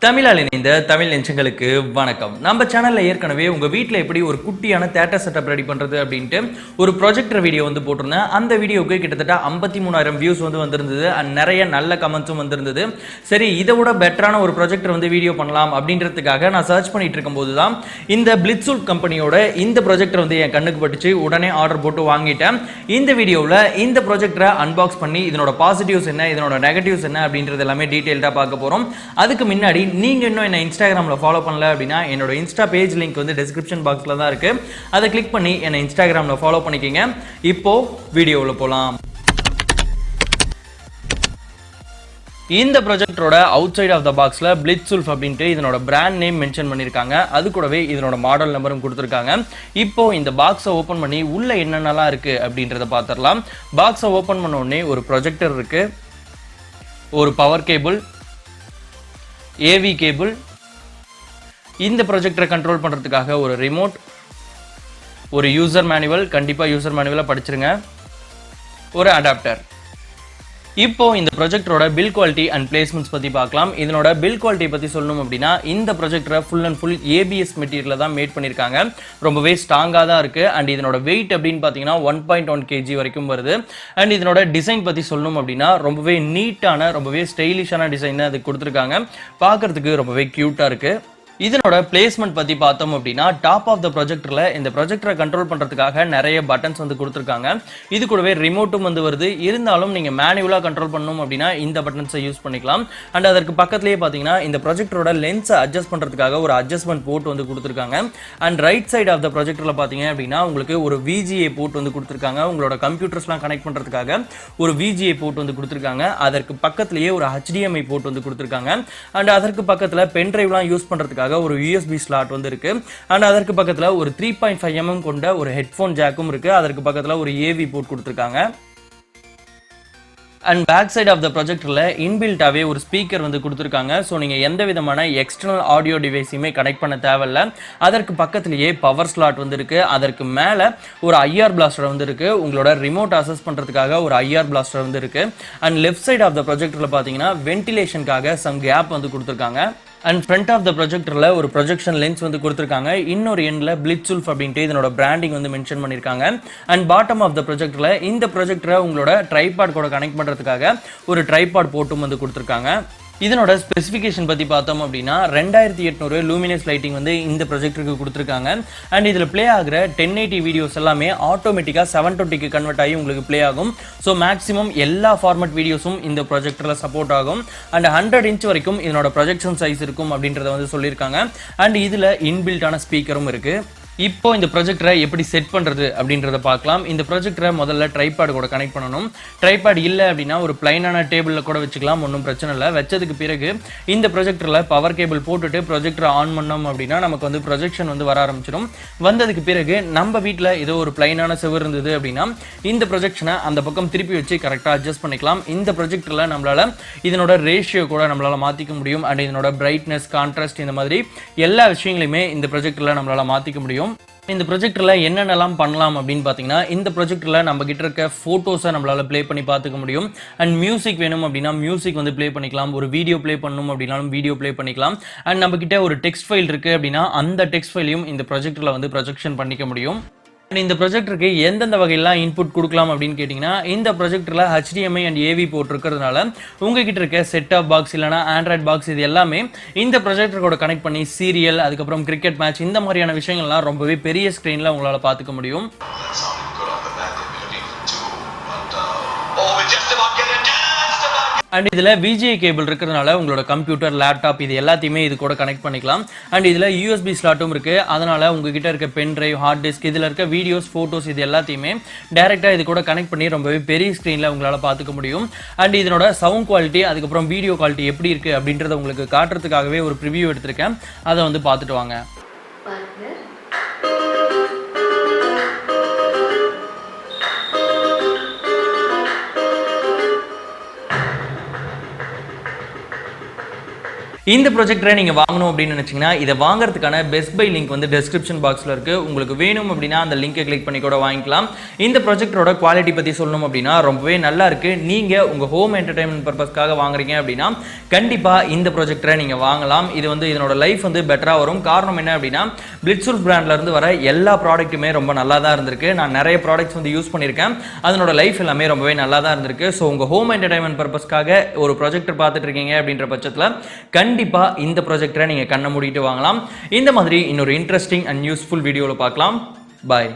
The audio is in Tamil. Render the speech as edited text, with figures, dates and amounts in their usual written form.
தமிழால் இணைந்த தமிழ் நெஞ்சங்களுக்கு வணக்கம். நம்ம சேனல்ல ஏற்கனவே உங்க வீட்டில் எப்படி ஒரு குட்டியான தியேட்டர் செட்டப் ரெடி பண்றது அப்படின்ட்டு ஒரு ப்ரொஜெக்டர் வீடியோ வந்து போட்டிருந்தேன். அந்த வீடியோக்கு கிட்டத்தட்ட 53,000 வியூஸ் வந்து வந்திருந்தது அண்ட் நிறைய நல்ல கமெண்ட்ஸும் வந்திருந்தது. சரி, இதை விட பெட்டரான ஒரு ப்ரொஜெக்டர் வந்து வீடியோ பண்ணலாம் அப்படின்றதுக்காக நான் சர்ச் பண்ணிட்டு இருக்கும்போது தான் இந்த Blitzwolf கம்பெனியோட இந்த ப்ரொஜெக்டர் வந்து என் கண்ணுக்கு பட்டுச்சு. உடனே ஆர்டர் போட்டு வாங்கிட்டேன். இந்த வீடியோவில் இந்த ப்ரொஜெக்டரை அன்பாக்ஸ் பண்ணி இதனோட பாசிட்டிவ்ஸ் என்ன, இதனோட நெகட்டிவ்ஸ் என்ன அப்படின்றது எல்லாமே டீட்டெயில்டாக பார்க்க போகிறோம். அதுக்கு முன்னாடி நீங்க இன்னும் என்ன இன்ஸ்டாகிராம்ல ஃபாலோ பண்ணல அப்படின்னா என்னோட இன்ஸ்டா பேஜ் லிங்க் வந்து டிஸ்கிரிப்ஷன் பாக்ஸ்ல தான் இருக்கு. அதை கிளிக் பண்ணி என்ன இன்ஸ்டாகிராம்ல ஃபாலோ பண்ணிக்கங்க. இப்போ வீடியோவுல போலாம். இந்த ப்ரொஜெக்டரோட அவுட் சைட் ஆஃப் த பாக்ஸில் Blitzwolf அப்படின்ட்டு இதனோட பிராண்ட் நேம் மென்ஷன் பண்ணியிருக்காங்க. அது கூடவே இதனோட மாடல் நம்பரும் கொடுத்துருக்காங்க. இப்போ இந்த பாக்ஸை ஓப்பன் பண்ணி உள்ள என்னென்னலாம் இருக்கு அப்படின்றத பார்த்துடலாம். பாக்ஸை ஓப்பன் பண்ண உடனே ஒரு ப்ரொஜெக்டர் இருக்கு, ஒரு பவர் கேபிள், ஏவி கேபிள், இந்த ப்ரொஜெக்டரை கண்ட்ரோல் பண்ணுறதுக்காக ஒரு ரிமோட், ஒரு யூசர் மேனுவல், கண்டிப்பாக யூசர் மேனுவலை படிச்சிருங்க, ஒரு அடாப்டர். இப்போ இந்த ப்ரொஜெக்டரோட பில் குவாலிட்டி அண்ட் பிளேஸ்மெண்ட்ஸ் பற்றி பார்க்கலாம். இதனோட பில் குவாலிட்டி பற்றி சொல்லணும் அப்படின்னா இந்த ப்ரொஜெக்டரை ஃபுல் அண்ட் ஃபுல் ஏபிஎஸ் மெட்டீரியலில் தான் மேட் பண்ணியிருக்காங்க. ரொம்பவே ஸ்ட்ராங்காக தான் இருக்குது. அண்ட் இதனோட வெயிட் அப்படின்னு பார்த்தீங்கன்னா 1.1 kg வரைக்கும் வருது. அண்ட் இதனோட டிசைன் பற்றி சொல்லணும் அப்படின்னா ரொம்பவே நீட்டான, ரொம்பவே ஸ்டைலிஷான டிசைன் அது கொடுத்துருக்காங்க. பார்க்குறதுக்கு ரொம்பவே க்யூட்டாக இருக்குது. இதனோட பிளேஸ்மெண்ட் பற்றி பார்த்தோம் அப்படின்னா டாப் ஆஃப் த ப்ரொஜெக்டரில் இந்த ப்ரொஜெக்டரை கண்ட்ரோல் பண்ணுறதுக்காக நிறைய பட்டன்ஸ் வந்து கொடுத்துருக்காங்க. இது கூடவே ரிமோட்டும் வந்து வருது. இருந்தாலும் நீங்கள் மேனுவலாக கண்ட்ரோல் பண்ணணும் அப்படின்னா இந்த பட்டன்ஸை யூஸ் பண்ணிக்கலாம். அண்ட் அதற்கு பக்கத்துலேயே பார்த்தீங்கன்னா இந்த ப்ரொஜெக்டரோட லென்ஸை அட்ஜஸ்ட் பண்ணுறதுக்காக ஒரு அட்ஜஸ்ட்மெண்ட் போர்ட் வந்து கொடுத்துருக்காங்க. And right side of the ப்ரொஜெக்டரில் பார்த்தீங்க அப்படின்னா உங்களுக்கு ஒரு VGA போர்ட் வந்து கொடுத்துருக்காங்க. உங்களோட கம்ப்யூட்டர்ஸ்லாம் கனெக்ட் பண்ணுறதுக்காக ஒரு VGA போர்ட் வந்து கொடுத்துருக்காங்க. அதற்கு பக்கத்துலேயே ஒரு HDMI போர்ட் வந்து கொடுத்துருக்காங்க. அண்ட் அதற்கு பக்கத்தில் பென் டிரைவ்லாம் யூஸ் பண்ணுறதுக்காக ஒரு USB ஸ்லாட் வந்து இருக்கு. அண்ட் அதற்கு பக்கத்துல ஒரு 3.5 mm கொண்ட ஒரு ஹெட்போன் ஜாக்கும் இருக்கு. அதற்கு பக்கத்துல ஒரு AV போர்ட் கொடுத்திருக்காங்க. And back side of the ப்ரொஜெக்டரில் இன்பில்ட்டாகவே ஒரு ஸ்பீக்கர் வந்து கொடுத்துருக்காங்க. ஸோ நீங்கள் எந்த விதமான எக்ஸ்டர்னல் ஆடியோ டிவைஸையுமே கனெக்ட் பண்ண தேவையில்ல. அதற்கு பக்கத்துலேயே பவர் ஸ்லாட் வந்து இருக்குது. அதற்கு மேலே ஒரு IR பிளாஸ்டர் வந்து இருக்குது. உங்களோட ரிமோட் அசஸ் பண்ணுறதுக்காக ஒரு IR பிளாஸ்டர் வந்து இருக்குது. And left side of the ப்ரொஜெக்டரில் பார்த்தீங்கன்னா வென்டிலேஷனுக்காக சம் கேப் வந்து கொடுத்துருக்காங்க. அண்ட் ஃப்ரண்ட் ஆஃப் த ப்ரொஜெக்டரில் ஒரு ப்ரொஜெக்ஷன் லென்ஸ் வந்து கொடுத்துருக்காங்க. இன்னொரு எண்ணில் Blitzwolf அப்படின்ட்டு இதனோட பிராண்டிங் வந்து மென்ஷன் பண்ணியிருக்காங்க. அண்ட் பாட்டம் ஆஃப் த ப்ரொஜெக்டரில் இந்த ப்ரொஜெக்டரை உங்களோட ட்ரைபாட் கூட கனெக்ட் பண்ணுறதுக்காக ஒரு ட்ரைபாட் போர்ட்டும் வந்து கொடுத்துருக்காங்க. இதனோட ஸ்பெசிஃபிகேஷன் பற்றி பார்த்தோம் அப்படின்னா 2800 லூமினஸ் லைட்டிங் வந்து இந்த ப்ரொஜெக்டருக்கு கொடுத்துருக்காங்க. அண்ட் இதில் ப்ளே ஆகிற 1080 வீடியோஸ் எல்லாமே ஆட்டோமேட்டிக்காக 720க்கு கன்வெர்ட் ஆகி உங்களுக்கு ப்ளே ஆகும். ஸோ மேக்ஸிமம் எல்லா ஃபார்மட் வீடியோஸும் இந்த ப்ரொஜெக்டரில் சப்போர்ட் ஆகும். அண்ட் 100 inch வரைக்கும் இதனோட ப்ரொஜெக்ஷன் சைஸ் இருக்கும் அப்படின்றத வந்து சொல்லியிருக்காங்க. அண்ட் இதில் இன்பில்ட்டான ஸ்பீக்கரும் இருக்குது. இப்போ இந்த ப்ரொஜெக்டரை எப்படி செட் பண்ணுறது அப்படின்றத பார்க்கலாம். இந்த ப்ரொஜெக்டரை முதல்ல ட்ரைபாட் கூட கனெக்ட் பண்ணணும். ட்ரைபாட் இல்லை அப்படின்னா ஒரு பிளைனான டேபிளில் கூட வச்சுக்கலாம், ஒன்றும் பிரச்சனை இல்லை. வச்சதுக்கு பிறகு இந்த ப்ரொஜெக்டரில் பவர் கேபிள் போட்டுட்டு ப்ரொஜெக்டரை ஆன் பண்ணோம் அப்படின்னா நமக்கு வந்து ப்ரொஜெக்ஷன் வந்து வர ஆரம்பிச்சிடும். வந்ததுக்கு பிறகு நம்ம வீட்டில் ஏதோ ஒரு பிளைனான செவர் இருந்தது அப்படின்னா இந்த ப்ரொஜெக்ஷனை அந்த பக்கம் திருப்பி வச்சு கரெக்டாக அட்ஜஸ்ட் பண்ணிக்கலாம். இந்த ப்ரொஜெக்டரில் நம்மளால் இதனோட ரேஷியோ கூட நம்மளால் மாற்றிக்க முடியும். அண்ட் இதனோட பிரைட்னஸ், கான்ட்ராஸ்ட், இந்த மாதிரி எல்லா விஷயங்களையுமே இந்த ப்ரொஜெக்டரில் நம்மளால் மாற்றிக்க முடியும். இந்த ப்ரொஜெக்டரில் என்னென்னலாம் பண்ணலாம் அப்படின்னு பார்த்தீங்கன்னா இந்த ப்ரொஜெக்டரில் நம்ம கிட்ட இருக்க ஃபோட்டோஸை நம்மளால் ப்ளே பண்ணி பார்த்துக்க முடியும். அண்ட் மியூசிக் வேணும் அப்படின்னா மியூசிக் வந்து ப்ளே பண்ணிக்கலாம். ஒரு வீடியோ ப்ளே பண்ணணும் அப்படின்னாலும் வீடியோ ப்ளே பண்ணிக்கலாம். அண்ட் நம்ம கிட்ட ஒரு டெக்ஸ்ட் ஃபைல் இருக்குது அப்படின்னா அந்த டெக்ஸ்ட் ஃபைலையும் இந்த ப்ரொஜெக்டரில் வந்து ப்ரொஜெக்ஷன் பண்ணிக்க முடியும். இந்த ப்ரொஜெக்டருக்கு எந்தெந்த வகையெல்லாம் இன்புட் கொடுக்கலாம் அப்படின்னு கேட்டிங்கன்னா இந்த ப்ரொஜெக்டரில் HDMI அண்ட் AV போர்ட் இருக்கிறதுனால உங்ககிட்ட இருக்க செட் ஆஃப் பாக்ஸ் இல்லைனா ஆண்ட்ராய்ட் பாக்ஸ் இது எல்லாமே இந்த ப்ரொஜெக்டரோட கனெக்ட் பண்ணி சீரியல், அதுக்கப்புறம் கிரிக்கெட் மேட்ச், இந்த மாதிரியான விஷயங்கள்லாம் ரொம்பவே பெரிய ஸ்க்ரீனில் உங்களால் பார்த்துக்க முடியும். அண்ட் இதில் VGA கேபிள் இருக்கிறதுனால உங்களோட கம்ப்யூட்டர், லேப்டாப் இது எல்லாத்தையுமே இது கூட கனெக்ட் பண்ணிக்கலாம். அண்ட் இதில் USB ஸ்லாட்டும் இருக்குது. அதனால் உங்ககிட்ட இருக்க பென் டிரைவ், ஹார்ட் டிஸ்க், இதில் இருக்க வீடியோஸ், ஃபோட்டோஸ் இது எல்லாத்தையுமே டேரெக்டாக இது கூட கனெக்ட் பண்ணி ரொம்பவே பெரிய ஸ்க்ரீனில் உங்களால் பார்த்துக்க முடியும். அண்ட் இதனோட சவுண்ட் குவாலிட்டி, அதுக்கப்புறம் வீடியோ குவாலிட்டி எப்படி இருக்குது அப்படின்றத உங்களுக்கு காட்டுறதுக்காகவே ஒரு ப்ரிவியூ எடுத்திருக்கேன். அதை வந்து பார்த்துட்டு வாங்க. இந்த ப்ரொஜெக்டரை நீங்கள் வாங்கணும் அப்படின்னு நினச்சிங்கன்னா இதை வாங்குறதுக்கான பெஸ்ட் பை லிங்க் வந்து டெஸ்கிரிப்ஷன் பாக்ஸில் இருக்குது. உங்களுக்கு வேணும் அப்படின்னா அந்த லிங்கை கிளிக் பண்ணி கூட வாங்கிக்கலாம். இந்த ப்ரொஜெக்டரோட குவாலிட்டி பற்றி சொல்லணும் அப்படின்னா ரொம்பவே நல்லா இருக்குது. நீங்கள் உங்கள் ஹோம் என்டர்டைன்மெண்ட் பர்பஸ்க்காக வாங்குறீங்க அப்படின்னா கண்டிப்பாக இந்த ப்ரொஜெக்டரை நீங்கள் வாங்கலாம். இது வந்து இதனோட லைஃப் வந்து பெட்டராக வரும். காரணம் என்ன அப்படின்னா Blitzwolf பிராண்ட்லேருந்து வர எல்லா ப்ராடக்ட்டுமே ரொம்ப நல்லா தான் இருந்திருக்கு. நான் நிறைய ப்ராடக்ட்ஸ் வந்து யூஸ் பண்ணியிருக்கேன். அதனோட லைஃப் எல்லாமே ரொம்பவே நல்லா தான் இருந்திருக்கு. ஸோ உங்கள் ஹோம் என்டர்டைன்மெண்ட் பர்பஸ்க்காக ஒரு ப்ரொஜெக்டர் பார்த்துட்டு இருக்கீங்க அப்படின்ற பட்சத்தில் கண்டிப்பா இந்த ப்ரொஜெக்டரை நீங்க கண்ண மூடிட்டு வாங்கலாம். இந்த மாதிரி இன்னொரு இன்ட்ரெஸ்டிங் அண்ட் யூஸ்ஃபுல் வீடியோல பார்க்கலாம். பாய்.